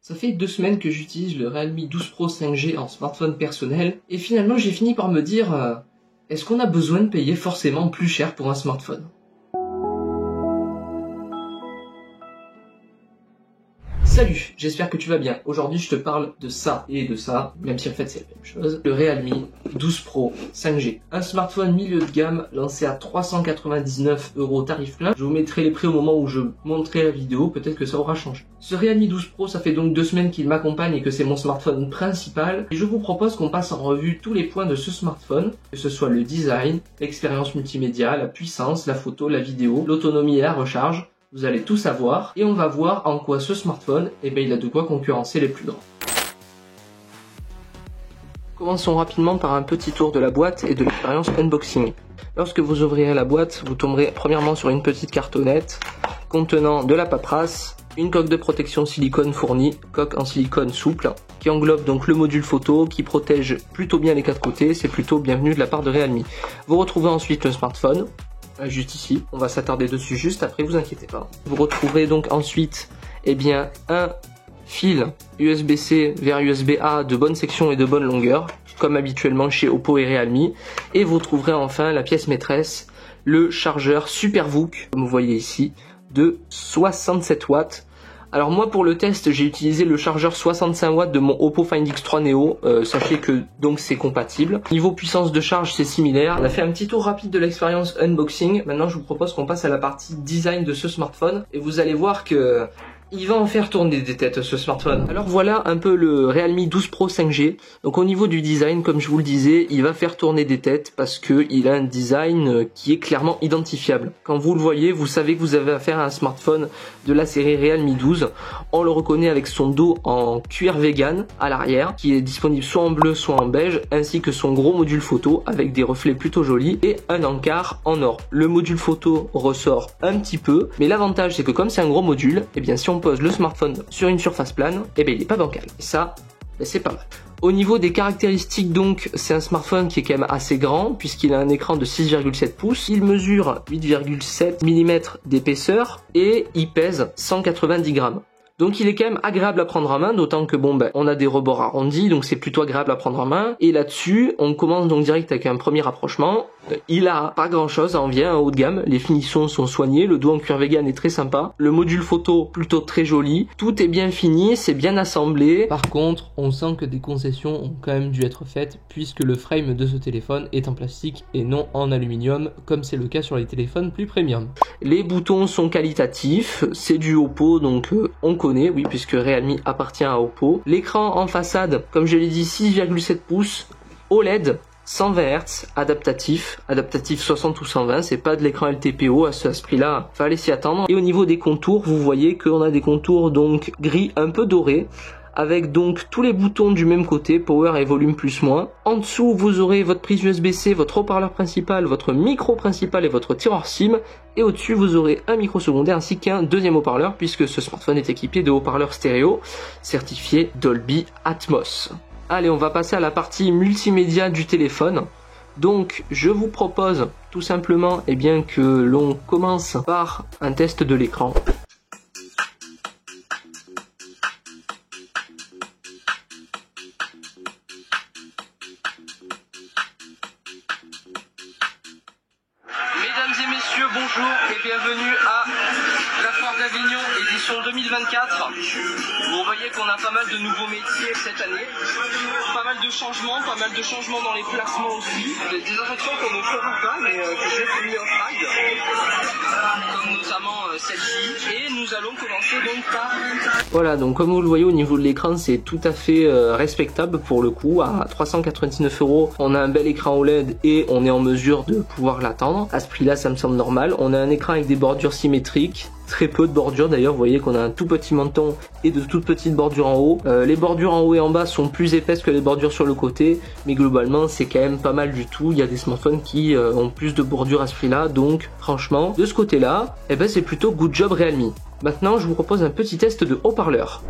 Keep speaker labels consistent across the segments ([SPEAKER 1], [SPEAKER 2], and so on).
[SPEAKER 1] Ça fait 2 semaines que j'utilise le Realme 12 Pro 5G en smartphone personnel, et finalement j'ai fini par me dire est-ce qu'on a besoin de payer forcément plus cher pour un smartphone? Salut, j'espère que tu vas bien. Aujourd'hui je te parle de ça et de ça, même si en fait c'est la même chose. Le Realme 12 Pro 5G. Un smartphone milieu de gamme lancé à 399 € tarif plein. Je vous mettrai les prix au moment où je monterai la vidéo, peut-être que ça aura changé. Ce Realme 12 Pro, ça fait donc 2 semaines qu'il m'accompagne et que c'est mon smartphone principal. Et je vous propose qu'on passe en revue tous les points de ce smartphone, que ce soit le design, l'expérience multimédia, la puissance, la photo, la vidéo, l'autonomie et la recharge. Vous allez tout savoir et on va voir en quoi ce smartphone, il a de quoi concurrencer les plus grands. Commençons rapidement par un petit tour de la boîte et de l'expérience unboxing. Lorsque vous ouvrirez la boîte, vous tomberez premièrement sur une petite cartonnette contenant de la paperasse, une coque de protection silicone fournie, coque en silicone souple, qui englobe donc le module photo, qui protège plutôt bien les 4 côtés, c'est plutôt bienvenu de la part de Realme. Vous retrouvez ensuite le smartphone, juste ici, on va s'attarder dessus juste après, vous inquiétez pas. Vous retrouverez donc ensuite un fil USB-C vers USB-A de bonne section et de bonne longueur, comme habituellement chez Oppo et Realme. Et vous trouverez enfin la pièce maîtresse, le chargeur SuperVOOC, comme vous voyez ici, de 67 watts. Alors moi pour le test j'ai utilisé le chargeur 65 watts de mon Oppo Find X3 Neo, sachez que donc c'est compatible. Niveau puissance de charge c'est similaire. On a fait un petit tour rapide de l'expérience unboxing, maintenant je vous propose qu'on passe à la partie design de ce smartphone et vous allez voir que il va en faire tourner des têtes ce smartphone. Alors voilà un peu le Realme 12 Pro 5G. Donc au niveau du design, comme je vous le disais, il va faire tourner des têtes parce que il a un design qui est clairement identifiable. Quand vous le voyez, vous savez que vous avez affaire à un smartphone de la série Realme 12. On le reconnaît avec son dos en cuir vegan à l'arrière, qui est disponible soit en bleu soit en beige, ainsi que son gros module photo avec des reflets plutôt jolis et un encart en or. Le module photo ressort un petit peu, mais l'avantage c'est que comme c'est un gros module, si on pose le smartphone sur une surface plane, il n'est pas bancal. Et ça, c'est pas mal. Au niveau des caractéristiques donc, c'est un smartphone qui est quand même assez grand puisqu'il a un écran de 6,7 pouces. Il mesure 8,7 mm d'épaisseur et il pèse 190 grammes. Donc il est quand même agréable à prendre en main, d'autant que on a des rebords arrondis, donc c'est plutôt agréable à prendre en main. Et là-dessus, on commence donc direct avec un premier rapprochement. Il a pas grand chose à envier, un haut de gamme, les finitions sont soignées, le dos en cuir vegan est très sympa, le module photo plutôt très joli, tout est bien fini, c'est bien assemblé. Par contre, on sent que des concessions ont quand même dû être faites puisque le frame de ce téléphone est en plastique et non en aluminium, comme c'est le cas sur les téléphones plus premium. Les boutons sont qualitatifs, c'est du Oppo, donc on connaît, oui, puisque Realme appartient à Oppo. L'écran en façade, comme je l'ai dit, 6,7 pouces, OLED, 120 Hz, adaptatif 60 ou 120, c'est pas de l'écran LTPO à ce prix-là, fallait s'y attendre. Et au niveau des contours, vous voyez qu'on a des contours donc gris un peu dorés, avec donc tous les boutons du même côté, power et volume plus moins. En dessous, vous aurez votre prise USB-C, votre haut-parleur principal, votre micro principal et votre tireur SIM. Et au-dessus, vous aurez un micro secondaire ainsi qu'un deuxième haut-parleur, puisque ce smartphone est équipé de haut-parleurs stéréo certifiés Dolby Atmos. Allez, on va passer à la partie multimédia du téléphone. Donc, je vous propose tout simplement que l'on commence par un test de l'écran. Mesdames et messieurs, bonjour et bienvenue à la Foire d'Avignon édition 2024. Vous voyez qu'on a pas mal de nouveaux métiers cette année, pas mal de changements dans les placements aussi, des attractions qu'on ne fera pas mais que j'ai mis en ride, comme notamment celle-ci, et nous allons commencer donc par... Voilà, donc comme vous le voyez au niveau de l'écran, c'est tout à fait respectable pour le coup. À 399 €, on a un bel écran OLED et on est en mesure de pouvoir l'attendre. À ce prix-là, ça me semble normal. On a un écran avec des bordures symétriques, très peu de bordures d'ailleurs. Vous voyez qu'on a un tout petit menton et de toutes petites bordures en haut. Les bordures en haut et en bas sont plus épaisses que les bordures sur le côté, mais globalement, c'est quand même pas mal du tout. Il y a des smartphones qui ont plus de bordures à ce prix-là, donc franchement, de ce côté-là, c'est plutôt good job Realme. Maintenant, je vous propose un petit test de haut-parleur.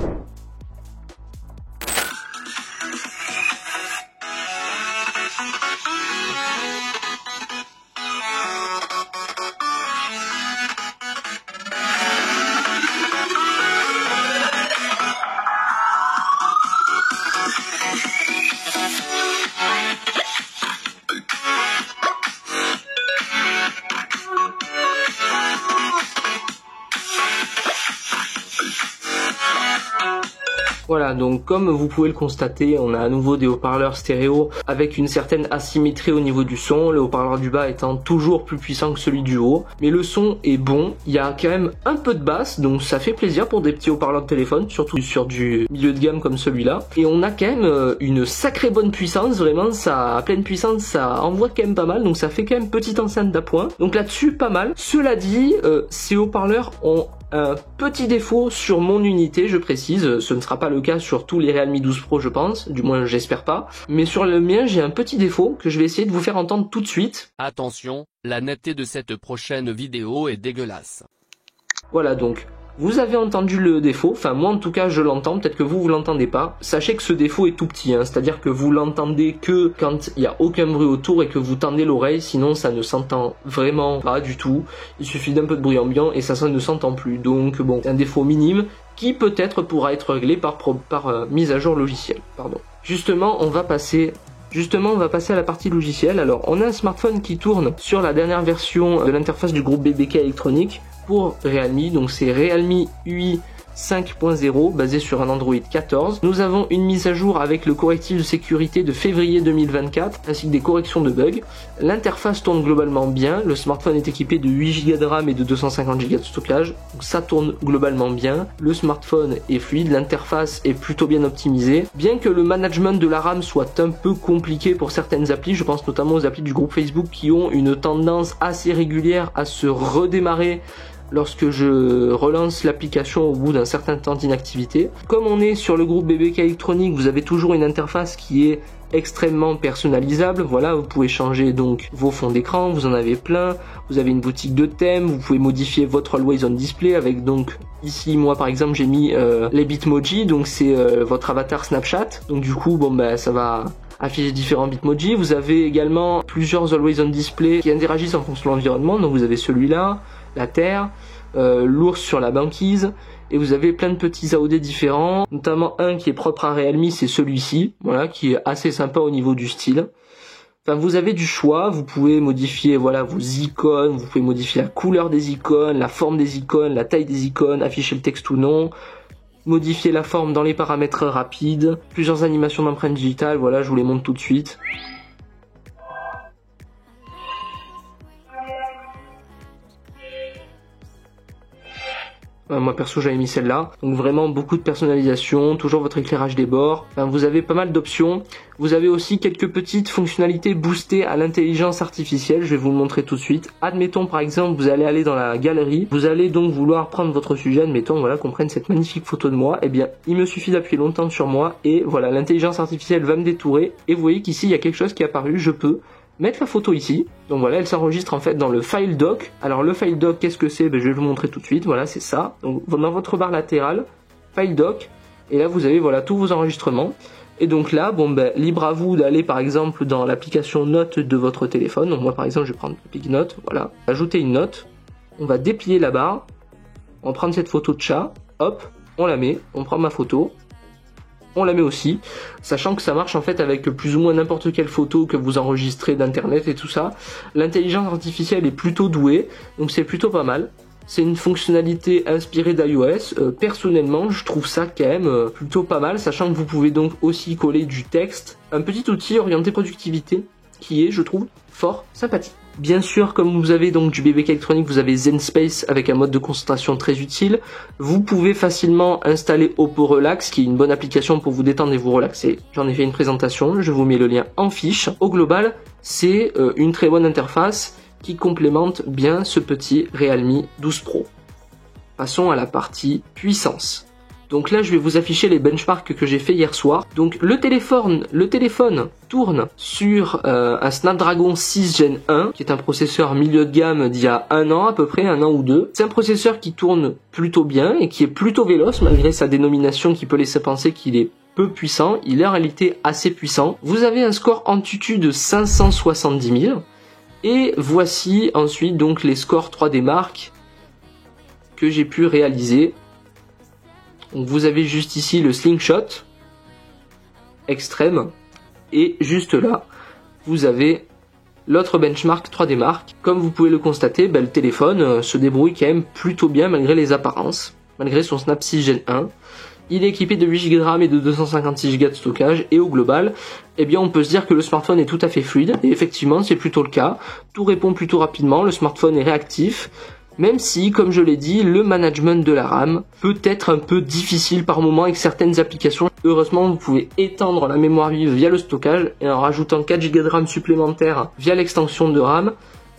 [SPEAKER 1] Voilà, donc comme vous pouvez le constater, on a à nouveau des haut-parleurs stéréo avec une certaine asymétrie au niveau du son, le haut-parleur du bas étant toujours plus puissant que celui du haut, mais le son est bon, il y a quand même un peu de basse, donc ça fait plaisir pour des petits haut-parleurs de téléphone, surtout sur du milieu de gamme comme celui-là, et on a quand même une sacrée bonne puissance, vraiment, ça à pleine puissance, ça envoie quand même pas mal, donc ça fait quand même petite enceinte d'appoint, donc là-dessus pas mal. Cela dit, ces haut-parleurs ont un petit défaut sur mon unité, je précise, ce ne sera pas le cas sur tous les Realme 12 Pro je pense, du moins j'espère pas, mais sur le mien j'ai un petit défaut que je vais essayer de vous faire entendre tout de suite.
[SPEAKER 2] Attention, la netteté de cette prochaine vidéo est dégueulasse.
[SPEAKER 1] Voilà donc, vous avez entendu le défaut, enfin moi en tout cas je l'entends, peut-être que vous l'entendez pas. Sachez que ce défaut est tout petit, hein, c'est-à-dire que vous l'entendez que quand il n'y a aucun bruit autour et que vous tendez l'oreille, sinon ça ne s'entend vraiment pas du tout. Il suffit d'un peu de bruit ambiant et ça ne s'entend plus, donc bon, c'est un défaut minime qui peut-être pourra être réglé par mise à jour logicielle. Pardon. Justement on va passer à la partie logicielle. Alors on a un smartphone qui tourne sur la dernière version de l'interface du groupe BBK Electronics pour Realme, donc c'est Realme UI 5.0 basé sur un Android 14. Nous avons une mise à jour avec le correctif de sécurité de février 2024 ainsi que des corrections de bugs. L'interface tourne globalement bien, le smartphone est équipé de 8 Go de RAM et de 250 Go de stockage, donc ça tourne globalement bien. Le smartphone est fluide, l'interface est plutôt bien optimisée, bien que le management de la RAM soit un peu compliqué pour certaines applis, je pense notamment aux applis du groupe Facebook qui ont une tendance assez régulière à se redémarrer lorsque je relance l'application au bout d'un certain temps d'inactivité. Comme on est sur le groupe BBK Electronics, vous avez toujours une interface qui est extrêmement personnalisable. Voilà, vous pouvez changer donc vos fonds d'écran, vous en avez plein. Vous avez une boutique de thèmes, vous pouvez modifier votre Always On Display avec donc ici moi par exemple j'ai mis les Bitmoji, donc c'est votre avatar Snapchat. Donc du coup bon ben ça va afficher différents Bitmoji. Vous avez également plusieurs Always On Display qui interagissent en fonction de l'environnement. Donc vous avez celui-là, la terre, l'ours sur la banquise, et vous avez plein de petits AOD différents, notamment un qui est propre à Realme, c'est celui-ci, voilà, qui est assez sympa au niveau du style. Enfin, vous avez du choix, vous pouvez modifier voilà vos icônes, vous pouvez modifier la couleur des icônes, la forme des icônes, la taille des icônes, afficher le texte ou non, modifier la forme dans les paramètres rapides, plusieurs animations d'empreintes digitales, voilà, je vous les montre tout de suite. Moi perso j'avais mis celle-là, donc vraiment beaucoup de personnalisation, toujours votre éclairage des bords, enfin, vous avez pas mal d'options. Vous avez aussi quelques petites fonctionnalités boostées à l'intelligence artificielle, je vais vous le montrer tout de suite. Admettons par exemple vous allez aller dans la galerie, vous allez donc vouloir prendre votre sujet, admettons voilà qu'on prenne cette magnifique photo de moi, et bien il me suffit d'appuyer longtemps sur moi et voilà l'intelligence artificielle va me détourer et vous voyez qu'ici il y a quelque chose qui est apparu, je peux mettre la photo ici, donc voilà elle s'enregistre en fait dans le file doc. Alors le file doc qu'est-ce que c'est? Je vais vous montrer tout de suite, voilà c'est ça, donc dans votre barre latérale, file doc, et là vous avez voilà tous vos enregistrements, et donc là bon libre à vous d'aller par exemple dans l'application notes de votre téléphone. Donc moi par exemple je vais prendre Big Note, voilà, ajouter une note, on va déplier la barre, on va prendre cette photo de chat, hop, on la met, on prend ma photo, on la met aussi, sachant que ça marche en fait avec plus ou moins n'importe quelle photo que vous enregistrez d'internet et tout ça. L'intelligence artificielle est plutôt douée, donc c'est plutôt pas mal. C'est une fonctionnalité inspirée d'iOS. Personnellement, je trouve ça quand même plutôt pas mal, sachant que vous pouvez donc aussi coller du texte. Un petit outil orienté productivité qui est, je trouve, fort sympathique. Bien sûr, comme vous avez donc du BBK Electronics, vous avez ZenSpace avec un mode de concentration très utile. Vous pouvez facilement installer Oppo Relax, qui est une bonne application pour vous détendre et vous relaxer. J'en ai fait une présentation, je vous mets le lien en fiche. Au global, c'est une très bonne interface qui complémente bien ce petit Realme 12 Pro. Passons à la partie puissance. Donc là, je vais vous afficher les benchmarks que j'ai fait hier soir. Donc le téléphone tourne sur un Snapdragon 6 Gen 1, qui est un processeur milieu de gamme d'il y a un an à peu près, un an ou deux. C'est un processeur qui tourne plutôt bien et qui est plutôt véloce, malgré sa dénomination qui peut laisser penser qu'il est peu puissant. Il est en réalité assez puissant. Vous avez un score Antutu de 570 000. Et voici ensuite donc les scores 3D Mark que j'ai pu réaliser. Donc vous avez juste ici le slingshot extrême et juste là vous avez l'autre benchmark 3D Mark. Comme vous pouvez le constater, le téléphone se débrouille quand même plutôt bien malgré les apparences, malgré son Snap 6 Gen 1. Il est équipé de 8 Go de RAM et de 256 Go de stockage, et au global, eh bien on peut se dire que le smartphone est tout à fait fluide, et effectivement c'est plutôt le cas. Tout répond plutôt rapidement, le smartphone est réactif, même si, comme je l'ai dit, le management de la RAM peut être un peu difficile par moment avec certaines applications. Heureusement, vous pouvez étendre la mémoire vive via le stockage, et en rajoutant 4 Go de RAM supplémentaires via l'extension de RAM,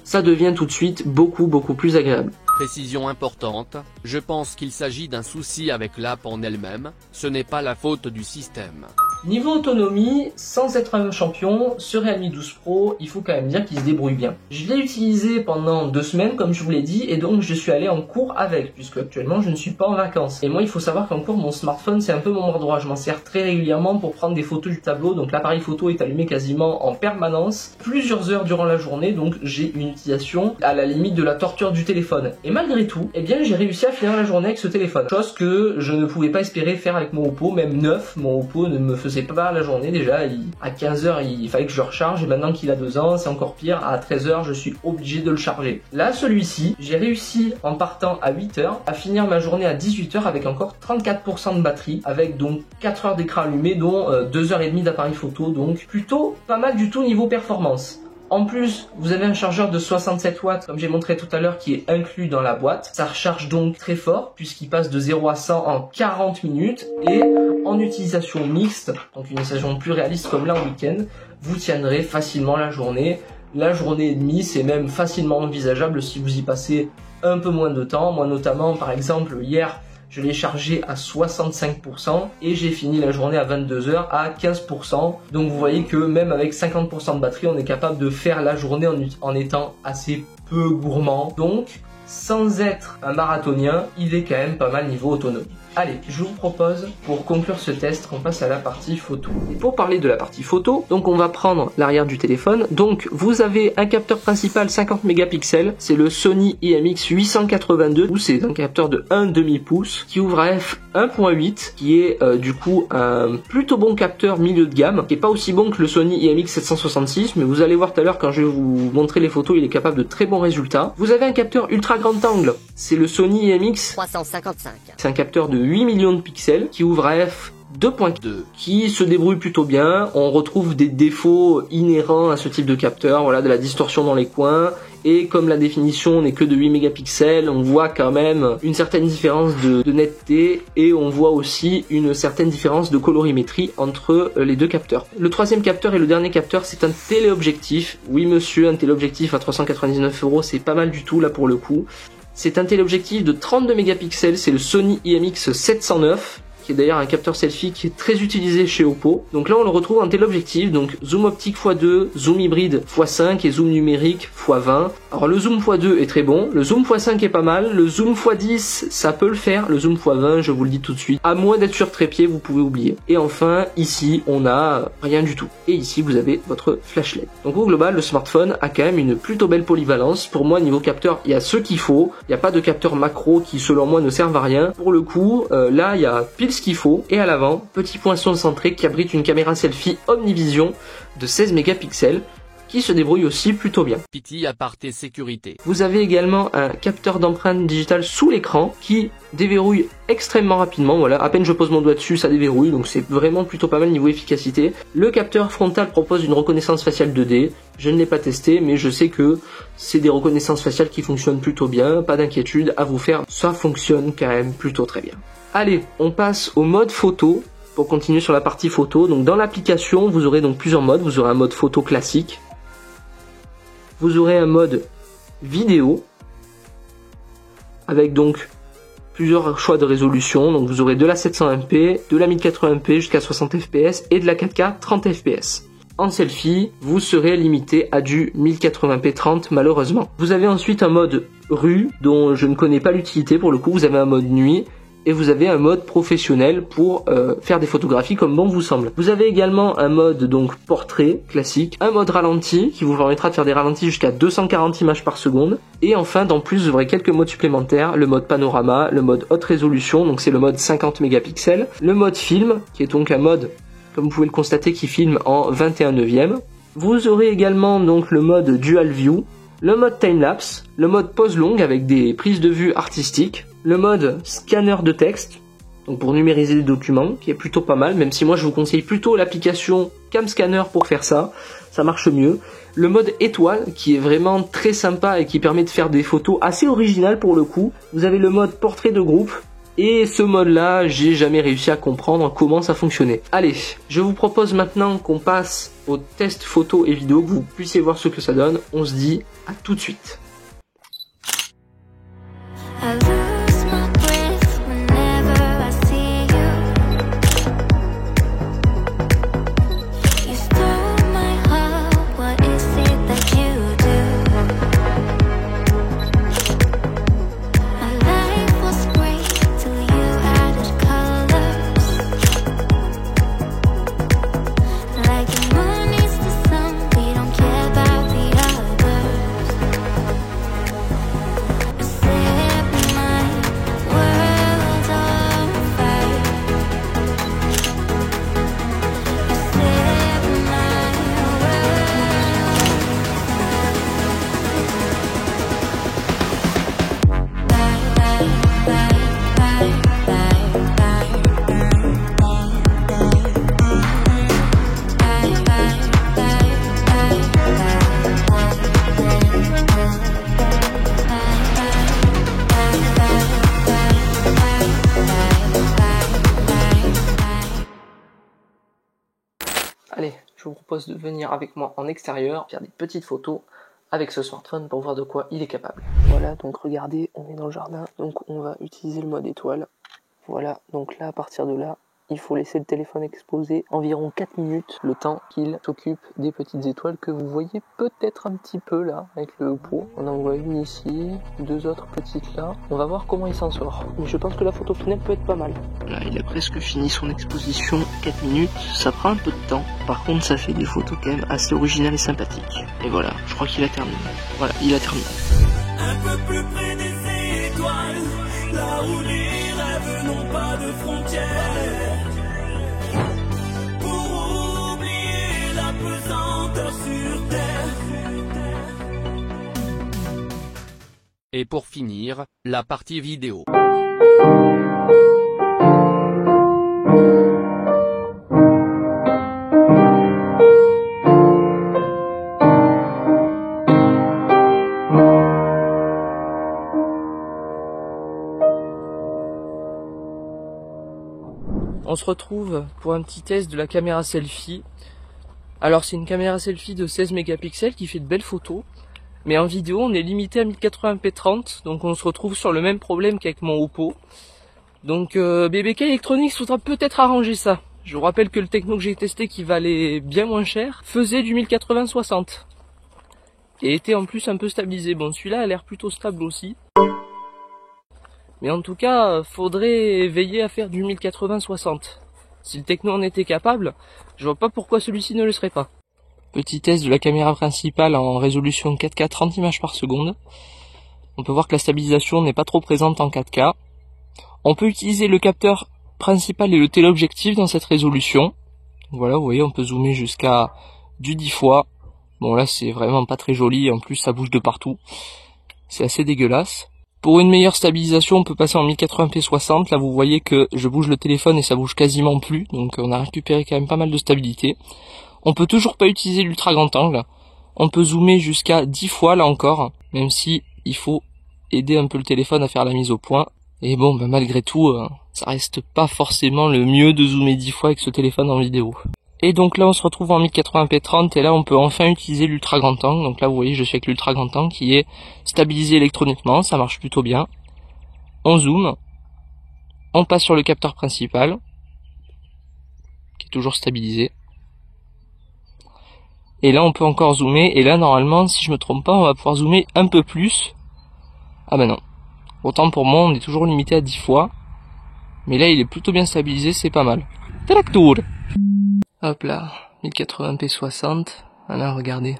[SPEAKER 1] ça devient tout de suite beaucoup plus agréable.
[SPEAKER 2] Précision importante, je pense qu'il s'agit d'un souci avec l'app en elle-même, ce n'est pas la faute du système.
[SPEAKER 1] Niveau autonomie, sans être un champion, ce Realme 12 Pro, il faut quand même dire qu'il se débrouille bien. Je l'ai utilisé pendant 2 semaines, comme je vous l'ai dit, et donc je suis allé en cours avec, puisque actuellement je ne suis pas en vacances. Et moi, il faut savoir qu'en cours, mon smartphone, c'est un peu mon bras droit. Je m'en sers très régulièrement pour prendre des photos du tableau, donc l'appareil photo est allumé quasiment en permanence, plusieurs heures durant la journée, donc j'ai une utilisation à la limite de la torture du téléphone. Et malgré tout, eh bien, j'ai réussi à finir la journée avec ce téléphone. Chose que je ne pouvais pas espérer faire avec mon Oppo, même neuf, mon Oppo ne me faisait pas la journée déjà, à 15h il fallait que je le recharge, et maintenant qu'il a 2 ans c'est encore pire, à 13h je suis obligé de le charger. Là celui-ci, j'ai réussi en partant à 8h à finir ma journée à 18h avec encore 34% de batterie, avec donc 4 heures d'écran allumé dont 2h30 d'appareil photo, donc plutôt pas mal du tout niveau performance. En plus, vous avez un chargeur de 67 watts, comme j'ai montré tout à l'heure, qui est inclus dans la boîte. Ça recharge donc très fort, puisqu'il passe de 0 à 100 en 40 minutes. Et en utilisation mixte, donc une utilisation plus réaliste comme là en week-end, vous tiendrez facilement la journée. La journée et demie, c'est même facilement envisageable si vous y passez un peu moins de temps. Moi notamment, par exemple, hier, je l'ai chargé à 65% et j'ai fini la journée à 22h à 15%. Donc vous voyez que même avec 50% de batterie, on est capable de faire la journée en étant assez peu gourmand. Donc, sans être un marathonien, il est quand même pas mal niveau autonomie. Allez, je vous propose, pour conclure ce test, qu'on passe à la partie photo. Et pour parler de la partie photo, donc on va prendre l'arrière du téléphone. Donc vous avez un capteur principal 50 mégapixels, c'est le Sony IMX 882, ou c'est un capteur de 1/2 pouce, qui ouvre à f1.8, qui est du coup un plutôt bon capteur milieu de gamme, qui est pas aussi bon que le Sony IMX 766, mais vous allez voir tout à l'heure quand je vais vous montrer les photos, il est capable de très bons résultats. Vous avez un capteur ultra grand angle, c'est le Sony IMX
[SPEAKER 3] 355.
[SPEAKER 1] C'est un capteur de 8 millions de pixels qui ouvre à f2.2, qui se débrouille plutôt bien. On retrouve des défauts inhérents à ce type de capteur, voilà, de la distorsion dans les coins, et comme la définition n'est que de 8 mégapixels, on voit quand même une certaine différence de netteté, et on voit aussi une certaine différence de colorimétrie entre les deux capteurs. Le troisième capteur et le dernier capteur, c'est un téléobjectif. Oui monsieur, un téléobjectif à 399 €, c'est pas mal du tout là pour le coup. C'est un téléobjectif de 32 mégapixels, c'est le Sony IMX 709, qui est d'ailleurs un capteur selfie qui est très utilisé chez Oppo. Donc là on le retrouve en téléobjectif, donc zoom optique x2, zoom hybride x5 et zoom numérique x20. Alors le zoom x2 est très bon, le zoom x5 est pas mal, le zoom x10 ça peut le faire, le zoom x20 je vous le dis tout de suite, à moins d'être sur trépied vous pouvez oublier. Et enfin ici on a rien du tout. Et ici vous avez votre flashlight. Donc au global le smartphone a quand même une plutôt belle polyvalence. Pour moi niveau capteur il y a ce qu'il faut, il n'y a pas de capteur macro qui selon moi ne servent à rien. Pour le coup là il y a pile ce qu'il faut, et à l'avant, petit poinçon centré qui abrite une caméra selfie Omnivision de 16 mégapixels qui se débrouille aussi plutôt bien.
[SPEAKER 2] Petit aparté sécurité.
[SPEAKER 1] Vous avez également un capteur d'empreinte digitale sous l'écran qui déverrouille extrêmement rapidement, voilà, à peine je pose mon doigt dessus ça déverrouille, donc c'est vraiment plutôt pas mal niveau efficacité. Le capteur frontal propose une reconnaissance faciale 2D, je ne l'ai pas testé mais je sais que c'est des reconnaissances faciales qui fonctionnent plutôt bien, pas d'inquiétude à vous faire, ça fonctionne quand même plutôt très bien. Allez, on passe au mode photo pour continuer sur la partie photo. Donc dans l'application, vous aurez donc plusieurs modes. Vous aurez un mode photo classique. Vous aurez un mode vidéo avec donc plusieurs choix de résolution. Donc vous aurez de la 720p, de la 1080p jusqu'à 60 fps et de la 4K 30 fps. En selfie, vous serez limité à du 1080p 30 malheureusement. Vous avez ensuite un mode rue dont je ne connais pas l'utilité pour le coup. Vous avez un mode nuit. Et vous avez un mode professionnel pour faire des photographies comme bon vous semble. Vous avez également un mode donc portrait classique, un mode ralenti qui vous permettra de faire des ralentis jusqu'à 240 images par seconde. Et enfin, dans plus, vous aurez quelques modes supplémentaires, le mode panorama, le mode haute résolution, donc c'est le mode 50 mégapixels, le mode film, qui est donc un mode, comme vous pouvez le constater, qui filme en 21/9. Vous aurez également donc le mode dual view, le mode timelapse, le mode pose longue avec des prises de vue artistiques, le mode scanner de texte, donc pour numériser des documents, qui est plutôt pas mal, même si moi je vous conseille plutôt l'application CamScanner pour faire ça, ça marche mieux. Le mode étoile, qui est vraiment très sympa et qui permet de faire des photos assez originales pour le coup. Vous avez le mode portrait de groupe, et ce mode-là, j'ai jamais réussi à comprendre comment ça fonctionnait. Allez, je vous propose maintenant qu'on passe au test photo et vidéo, que vous puissiez voir ce que ça donne. On se dit à tout de suite. Allez, je vous propose de venir avec moi en extérieur, faire des petites photos avec ce smartphone pour voir de quoi il est capable. Voilà, donc regardez, on est dans le jardin, donc on va utiliser le mode étoile. Voilà, donc là, à partir de là, il faut laisser le téléphone exposé environ 4 minutes, le temps qu'il s'occupe des petites étoiles que vous voyez peut-être un petit peu là, avec le pot. On en voit une ici, 2 autres petites là. On va voir comment il s'en sort. Mais je pense que la photo finale peut être pas mal. Là, il a presque fini son exposition, 4 minutes, ça prend un peu de temps. Par contre, ça fait des photos quand même assez originales et sympathiques. Et voilà, je crois qu'il a terminé. Voilà, il a terminé.
[SPEAKER 3] Un peu plus près des étoiles, là où les rêves n'ont pas de frontières. Pour oublier la pesanteur sur terre.
[SPEAKER 2] Et pour finir, la partie vidéo.
[SPEAKER 1] On se retrouve pour un petit test de la caméra selfie. Alors c'est une caméra selfie de 16 mégapixels qui fait de belles photos. Mais en vidéo on est limité à 1080p 30. Donc on se retrouve sur le même problème qu'avec mon Oppo. Donc BBK Electronics faudra peut-être arranger ça. Je vous rappelle que le techno que j'ai testé qui valait bien moins cher faisait du 1080-60. Et était en plus un peu stabilisé. Bon celui-là a l'air plutôt stable aussi. Mais en tout cas, faudrait veiller à faire du 1080-60. Si le techno en était capable, je vois pas pourquoi celui-ci ne le serait pas. Petit test de la caméra principale en résolution 4K 30 images par seconde. On peut voir que la stabilisation n'est pas trop présente en 4K. On peut utiliser le capteur principal et le téléobjectif dans cette résolution. Voilà, vous voyez, on peut zoomer jusqu'à du 10 fois. Bon là, c'est vraiment pas très joli, en plus ça bouge de partout. C'est assez dégueulasse. Pour une meilleure stabilisation, on peut passer en 1080p 60. Là, vous voyez que je bouge le téléphone et ça bouge quasiment plus. Donc, on a récupéré quand même pas mal de stabilité. On peut toujours pas utiliser l'ultra grand angle. On peut zoomer jusqu'à 10 fois, là encore. Même si il faut aider un peu le téléphone à faire la mise au point. Et bon, ben, malgré tout, ça reste pas forcément le mieux de zoomer 10 fois avec ce téléphone en vidéo. Et donc là on se retrouve en 1080p 30 et là on peut enfin utiliser l'ultra grand angle. Donc là vous voyez je suis avec l'ultra grand angle qui est stabilisé électroniquement, ça marche plutôt bien. On zoome, on passe sur le capteur principal qui est toujours stabilisé. Et là on peut encore zoomer et là normalement si je me trompe pas on va pouvoir zoomer un peu plus. Ah ben non, autant pour moi on est toujours limité à 10 fois. Mais là il est plutôt bien stabilisé, c'est pas mal. Tractour. Hop là, 1080p 60. Voilà, regardez.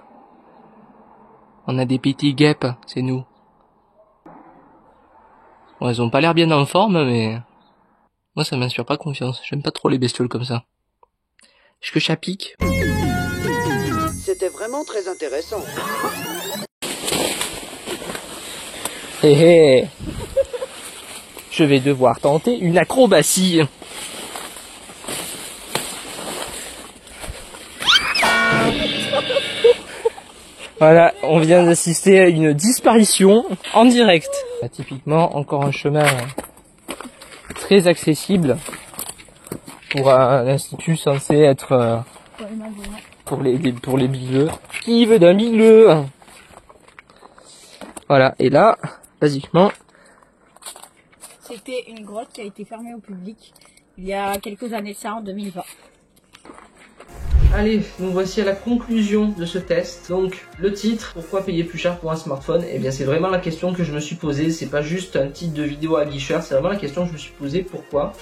[SPEAKER 1] On a des petits guêpes, c'est nous. Bon, elles ont pas l'air bien en forme, mais... moi, ça m'inspire pas confiance. J'aime pas trop les bestioles comme ça. Est-ce que ça pique?
[SPEAKER 4] C'était vraiment très intéressant.
[SPEAKER 1] Hé hé. je vais devoir tenter une acrobatie. Voilà, on vient d'assister à une disparition en direct. Typiquement, encore un chemin très accessible pour un institut censé être pour les bileux. Qui veut d'un bileux? Voilà, et là, basiquement...
[SPEAKER 5] C'était une grotte qui a été fermée au public il y a quelques années de ça, en 2020.
[SPEAKER 1] Allez, nous voici à la conclusion de ce test. Donc, le titre, pourquoi payer plus cher pour un smartphone? Eh bien, c'est vraiment la question que je me suis posée. C'est pas juste un titre de vidéo à guicheur, c'est vraiment la question que je me suis posée. Pourquoi?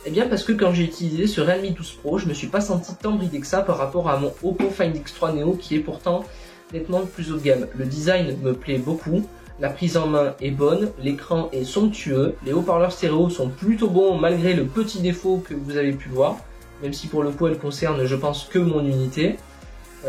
[SPEAKER 1] Eh bien, parce que quand j'ai utilisé ce Realme 12 Pro, je me suis pas senti tant bridé que ça par rapport à mon Oppo Find X3 Neo qui est pourtant nettement plus haut de gamme. Le design me plaît beaucoup. La prise en main est bonne, l'écran est somptueux, les haut-parleurs stéréo sont plutôt bons malgré le petit défaut que vous avez pu voir, même si pour le coup elle concerne je pense que mon unité.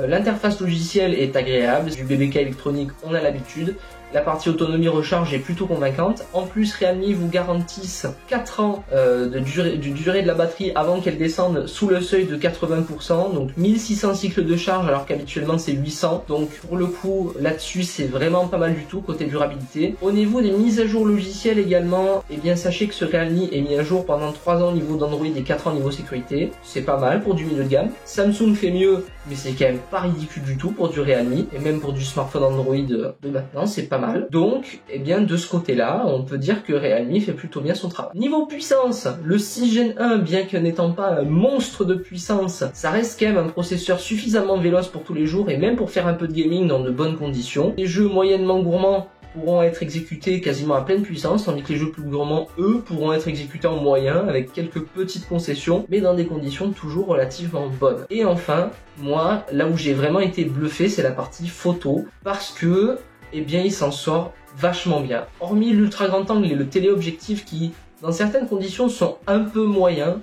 [SPEAKER 1] L'interface logicielle est agréable, du BBK électronique on a l'habitude, la partie autonomie recharge est plutôt convaincante. En plus Realme vous garantissent 4 ans de durée de la batterie avant qu'elle descende sous le seuil de 80%, donc 1600 cycles de charge alors qu'habituellement c'est 800. Donc pour le coup là-dessus c'est vraiment pas mal du tout côté durabilité. Au niveau des mises à jour logicielles également, eh bien sachez que ce Realme est mis à jour pendant 3 ans au niveau d'Android et 4 ans au niveau sécurité. C'est pas mal pour du milieu de gamme. Samsung fait mieux, mais c'est quand même pas ridicule du tout pour du Realme et même pour du smartphone Android de maintenant, c'est pas mal. Donc, eh bien, de ce côté-là, on peut dire que Realme fait plutôt bien son travail. Niveau puissance, le 6 Gen 1, bien que n'étant pas un monstre de puissance, ça reste quand même un processeur suffisamment véloce pour tous les jours et même pour faire un peu de gaming dans de bonnes conditions. Les jeux moyennement gourmands pourront être exécutés quasiment à pleine puissance, tandis que les jeux plus gourmands, eux, pourront être exécutés en moyen, avec quelques petites concessions, mais dans des conditions toujours relativement bonnes. Et enfin, moi, là où j'ai vraiment été bluffé, c'est la partie photo, parce que, eh bien, il s'en sort vachement bien. Hormis l'ultra grand angle et le téléobjectif qui, dans certaines conditions, sont un peu moyens,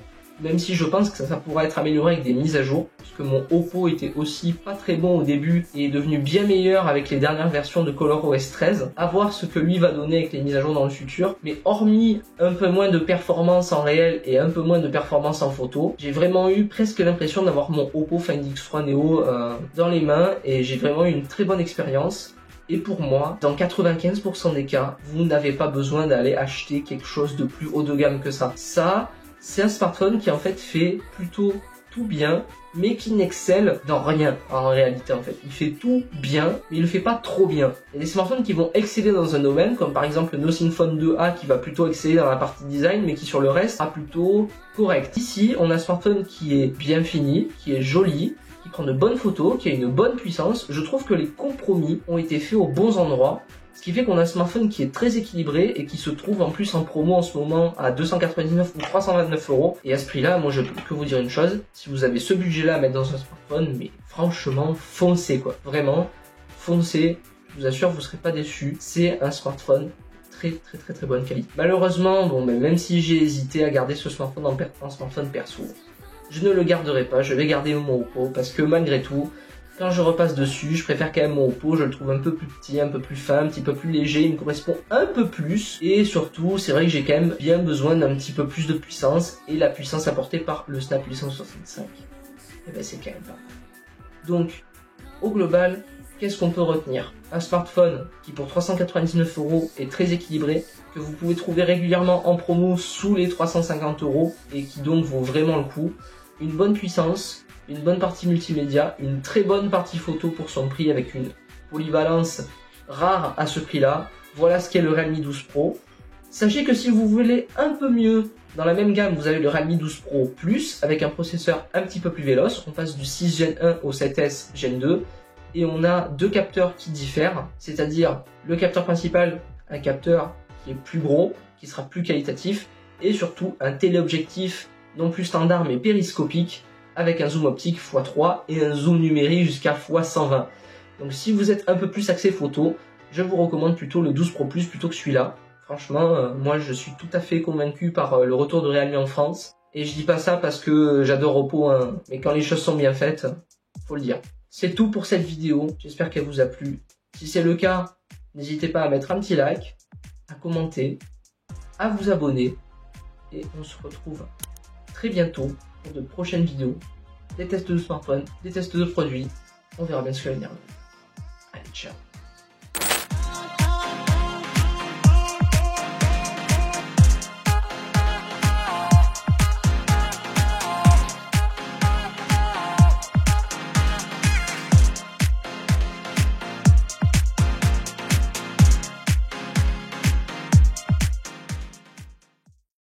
[SPEAKER 1] même si je pense que ça pourra être amélioré avec des mises à jour, parce que mon Oppo était aussi pas très bon au début et est devenu bien meilleur avec les dernières versions de ColorOS 13. À voir ce que lui va donner avec les mises à jour dans le futur, mais hormis un peu moins de performance en réel et un peu moins de performance en photo, j'ai vraiment eu presque l'impression d'avoir mon Oppo Find X3 Neo dans les mains et j'ai vraiment eu une très bonne expérience. Et pour moi, dans 95% des cas, vous n'avez pas besoin d'aller acheter quelque chose de plus haut de gamme que ça. Ça, c'est un smartphone qui en fait fait plutôt tout bien, mais qui n'excelle dans rien en réalité en fait. Il fait tout bien, mais il le fait pas trop bien. Il y a des smartphones qui vont exceller dans un domaine, comme par exemple le Nothing Phone 2A qui va plutôt exceller dans la partie design, mais qui sur le reste sera plutôt correct. Ici, on a un smartphone qui est bien fini, qui est joli, qui prend de bonnes photos, qui a une bonne puissance. Je trouve que les compromis ont été faits aux bons endroits, ce qui fait qu'on a un smartphone qui est très équilibré et qui se trouve en plus en promo en ce moment à 299 ou 329 €. Et à ce prix-là, moi je peux que vous dire une chose, si vous avez ce budget-là à mettre dans un smartphone, mais franchement, foncez quoi. Vraiment, foncez. Je vous assure, vous ne serez pas déçus. C'est un smartphone très bonne qualité. Malheureusement, bon, même si j'ai hésité à garder ce smartphone en smartphone perso, je ne le garderai pas, je vais garder mon Oppo parce que malgré tout, quand je repasse dessus, je préfère quand même mon Oppo, je le trouve un peu plus petit, un peu plus fin, un petit peu plus léger, il me correspond un peu plus. Et surtout, c'est vrai que j'ai quand même bien besoin d'un petit peu plus de puissance, et la puissance apportée par le Snap 865, eh ben c'est quand même pas mal. Donc, au global, qu'est-ce qu'on peut retenir? Un smartphone qui pour 399 € est très équilibré, que vous pouvez trouver régulièrement en promo sous les 350 € et qui donc vaut vraiment le coup. Une bonne puissance, une bonne partie multimédia, une très bonne partie photo pour son prix avec une polyvalence rare à ce prix-là. Voilà ce qu'est le Realme 12 Pro. Sachez que si vous voulez un peu mieux dans la même gamme, vous avez le Realme 12 Pro Plus avec un processeur un petit peu plus véloce. On passe du 6 Gen 1 au 7S Gen 2 et on a deux capteurs qui diffèrent, c'est-à-dire le capteur principal, un capteur qui est plus gros, qui sera plus qualitatif et surtout un téléobjectif non plus standard mais périscopique avec un zoom optique x3 et un zoom numérique jusqu'à x120. Donc si vous êtes un peu plus axé photo, je vous recommande plutôt le 12 Pro Plus plutôt que celui-là. Franchement, moi je suis tout à fait convaincu par le retour de Realme en France. Et je dis pas ça parce que j'adore Oppo, hein, mais quand les choses sont bien faites, faut le dire. C'est tout pour cette vidéo, j'espère qu'elle vous a plu. Si c'est le cas, n'hésitez pas à mettre un petit like, à commenter, à vous abonner. Et on se retrouve très bientôt pour de prochaines vidéos. Des tests de smartphone, des tests de produits. On verra bien ce que l'avenir nous. Allez, ciao.